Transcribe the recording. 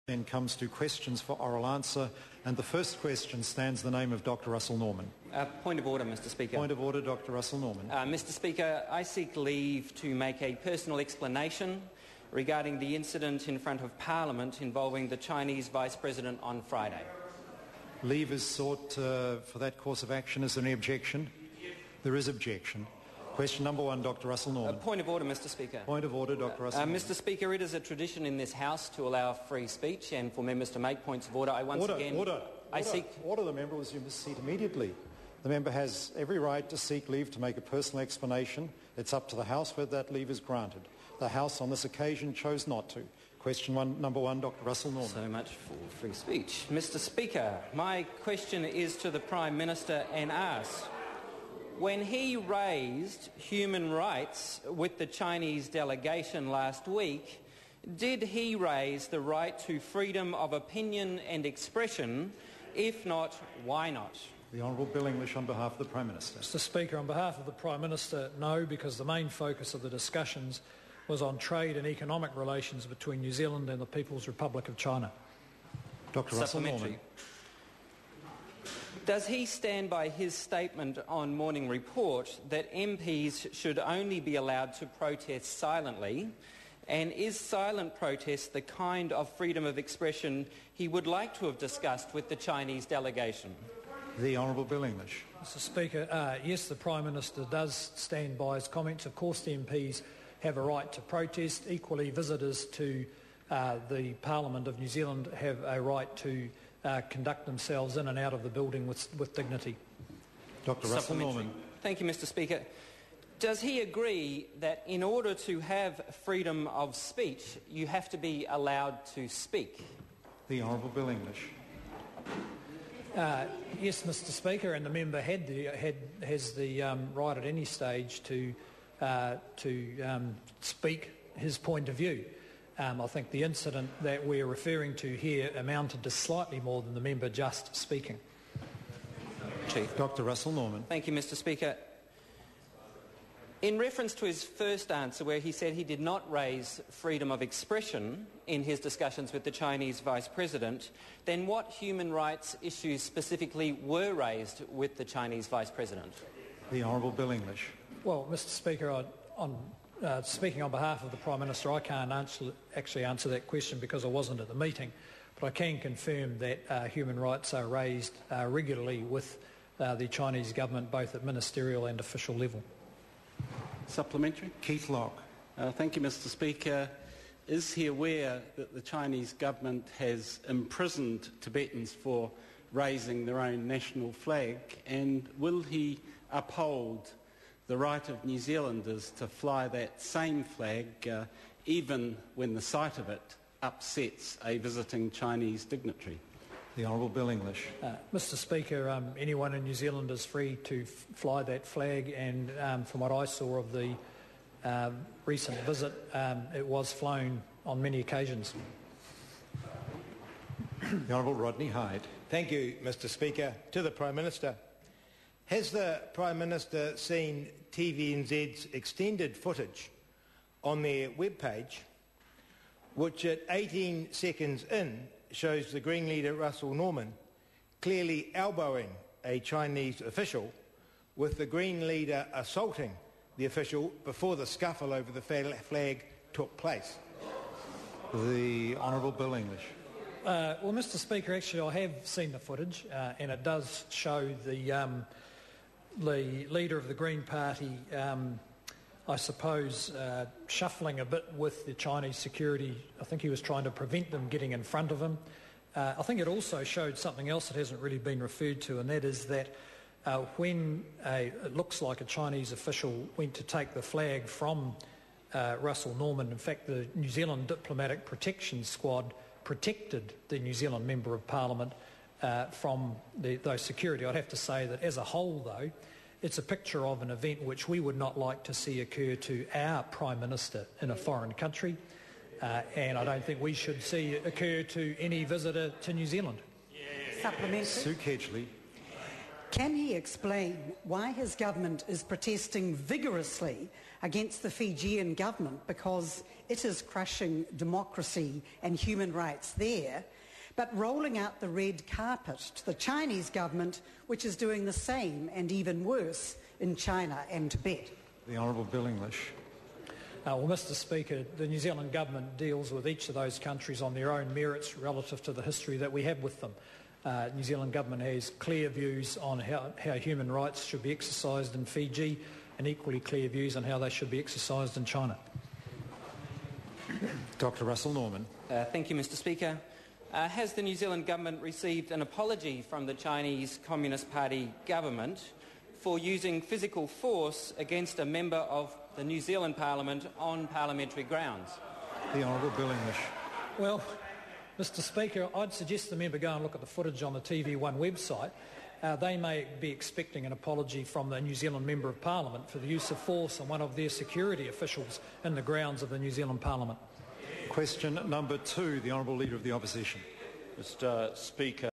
Then comes to questions for oral answer, and the first question stands the name of Dr. Russell Norman. Point of order, Mr. Speaker. Point of order, Dr. Russell Norman. Mr. Speaker, I seek leave to make a personal explanation regarding the incident in front of Parliament involving the Chinese Vice President on Friday. Leave is sought for that course of action. Is there any objection? There is objection. Question number one, Dr. Russell Norman. Point of order, Mr. Speaker. Point of order, Dr. Russell Norman. Mr. Speaker, it is a tradition in this House to allow free speech and for members to make points of order. I once again... Order. The member was in his seat immediately. The member has every right to seek leave to make a personal explanation. It's up to the House whether that leave is granted. The House on this occasion chose not to. Question number one, Dr. Russell Norman. So much for free speech. Mr. Speaker, my question is to the Prime Minister and asks, when he raised human rights with the Chinese delegation last week, did he raise the right to freedom of opinion and expression? If not, why not? The Honourable Bill English on behalf of the Prime Minister. Mr. Speaker, on behalf of the Prime Minister, no, because the main focus of the discussions was on trade and economic relations between New Zealand and the People's Republic of China. Dr. Russell Norman. Does he stand by his statement on Morning Report that MPs should only be allowed to protest silently? And is silent protest the kind of freedom of expression he would like to have discussed with the Chinese delegation? The Honourable Bill English. Mr. Speaker, yes, the Prime Minister does stand by his comments. Of course, the MPs have a right to protest. Equally, visitors to the Parliament of New Zealand have a right to conduct themselves in and out of the building with dignity. Dr. Russell Norman. Thank you, Mr. Speaker. Does he agree that in order to have freedom of speech, you have to be allowed to speak? The Honourable Bill English. Yes, Mr. Speaker, and the member has the right at any stage to speak his point of view. I think the incident that we're referring to here amounted to slightly more than the member just speaking. Chief. Dr. Russell Norman. Thank you, Mr. Speaker. In reference to his first answer, where he said he did not raise freedom of expression in his discussions with the Chinese Vice President, then what human rights issues specifically were raised with the Chinese Vice President? The Honourable Bill English. Well, Mr. Speaker, speaking on behalf of the Prime Minister, I can't actually answer that question because I wasn't at the meeting, but I can confirm that human rights are raised regularly with the Chinese government, both at ministerial and official level. Supplementary. Keith Locke. Thank you, Mr. Speaker. Is he aware that the Chinese government has imprisoned Tibetans for raising their own national flag, and will he uphold the right of New Zealanders to fly that same flag even when the sight of it upsets a visiting Chinese dignitary? The Honourable Bill English. Mr. Speaker, anyone in New Zealand is free to fly that flag, and from what I saw of the recent visit, it was flown on many occasions. The Honourable Rodney Hyde. Thank you, Mr. Speaker. To the Prime Minister. Has the Prime Minister seen TVNZ's extended footage on their webpage, which at 18 seconds in shows the Green leader Russell Norman clearly elbowing a Chinese official, with the Green leader assaulting the official before the scuffle over the flag took place? The Honourable Bill English. Well, Mr. Speaker, actually I have seen the footage, and it does show the leader of the Green Party, I suppose, shuffling a bit with the Chinese security. I think he was trying to prevent them getting in front of him. I think it also showed something else that hasn't really been referred to, and that is that when it looks like a Chinese official went to take the flag from Russell Norman, in fact the New Zealand Diplomatic Protection Squad protected the New Zealand Member of Parliament from those security. I'd have to say that as a whole, though, it's a picture of an event which we would not like to see occur to our Prime Minister in a foreign country, and I don't think we should see it occur to any visitor to New Zealand. Supplementary. Sue Kedgley. Can he explain why his government is protesting vigorously against the Fijian government because it is crushing democracy and human rights there, but rolling out the red carpet to the Chinese government, which is doing the same and even worse in China and Tibet? The Honourable Bill English. Well, Mr Speaker, the New Zealand government deals with each of those countries on their own merits relative to the history that we have with them. New Zealand government has clear views on how human rights should be exercised in Fiji and equally clear views on how they should be exercised in China. Dr Russell Norman. Thank you, Mr Speaker. Has the New Zealand government received an apology from the Chinese Communist Party government for using physical force against a member of the New Zealand Parliament on parliamentary grounds? The Honourable Bill English. Well, Mr Speaker, I'd suggest the member go and look at the footage on the TV1 website. They may be expecting an apology from the New Zealand Member of Parliament for the use of force on one of their security officials in the grounds of the New Zealand Parliament. Question number 2, the Honourable Leader of the Opposition. Mr Speaker,